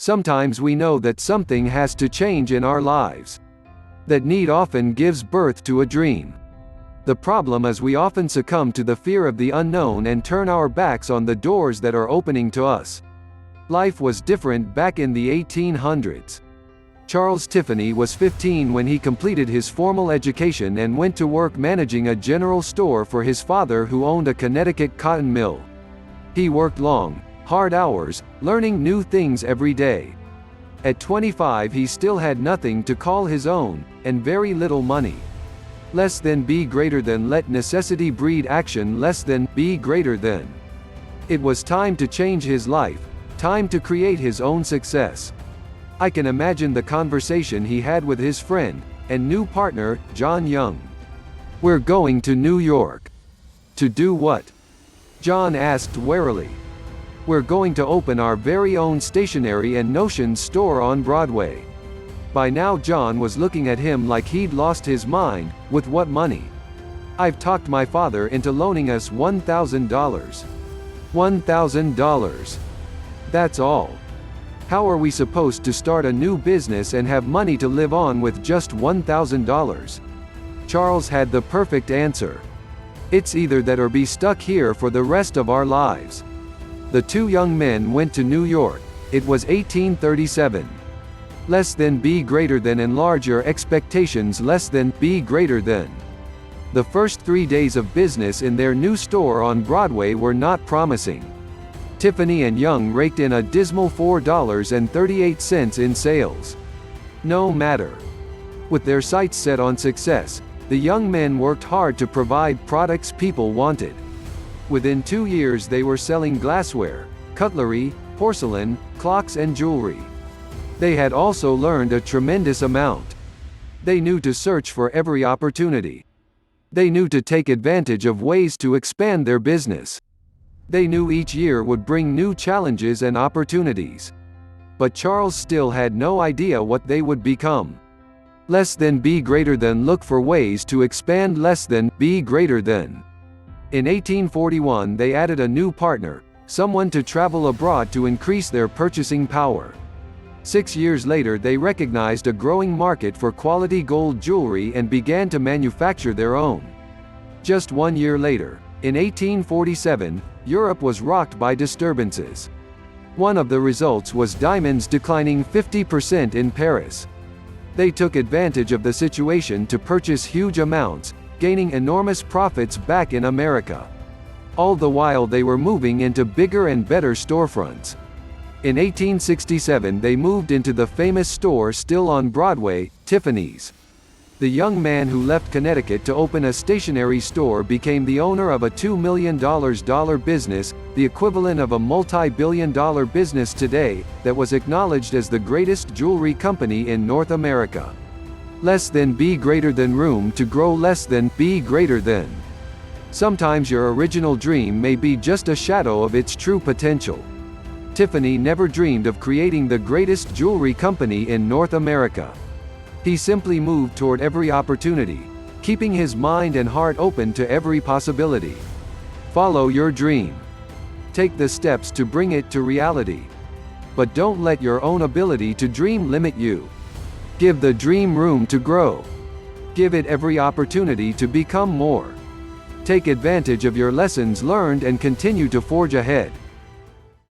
Sometimes we know that something has to change in our lives. That need often gives birth to a dream. The problem is we often succumb to the fear of the unknown and turn our backs on the doors that are opening to us. Life was different back in the 1800s. Charles Tiffany was 15 when he completed his formal education and went to work managing a general store for his father, who owned a Connecticut cotton mill. He worked long, hard hours, learning new things every day. At 25 he still had nothing to call his own, and very little money. Less than be greater than, let necessity breed action, less than be greater than. It was time to change his life, time to create his own success. I can imagine the conversation he had with his friend and new partner, John Young. "We're going to New York." "To do what?" John asked warily. "We're going to open our very own stationery and notions store on Broadway." By now John was looking at him like he'd lost his mind. "With what money?" "I've talked my father into loaning us $1,000. $1,000. That's all. How are we supposed to start a new business and have money to live on with just $1,000? Charles had the perfect answer. "It's either that or be stuck here for the rest of our lives." The two young men went to New York. It was 1837. Less than be greater than, enlarge your expectations, less than be greater than. The first 3 days of business in their new store on Broadway were not promising. Tiffany and Young raked in a dismal $4.38 in sales. No matter. With their sights set on success, the young men worked hard to provide products people wanted. Within 2 years they were selling glassware, cutlery, porcelain, clocks and jewelry. They had also learned a tremendous amount. They knew to search for every opportunity. They knew to take advantage of ways to expand their business. They knew each year would bring new challenges and opportunities. But Charles still had no idea what they would become. Less than be greater than, look for ways to expand, less than be greater than. In 1841 they added a new partner, someone to travel abroad to increase their purchasing power. 6 years later they recognized a growing market for quality gold jewelry and began to manufacture their own. Just 1 year later, in 1847, Europe was rocked by disturbances. One of the results was diamonds declining 50% in Paris. They took advantage of the situation to purchase huge amounts, gaining enormous profits back in America. All the while they were moving into bigger and better storefronts. In 1867 they moved into the famous store still on Broadway, Tiffany's. The young man who left Connecticut to open a stationery store became the owner of a $2 million business, the equivalent of a multi-billion-dollar business today, that was acknowledged as the greatest jewelry company in North America. Less than be greater than, room to grow, less than be greater than. Sometimes your original dream may be just a shadow of its true potential. Tiffany never dreamed of creating the greatest jewelry company in North America. He simply moved toward every opportunity, keeping his mind and heart open to every possibility. Follow your dream. Take the steps to bring it to reality. But don't let your own ability to dream limit you. Give the dream room to grow. Give it every opportunity to become more. Take advantage of your lessons learned and continue to forge ahead.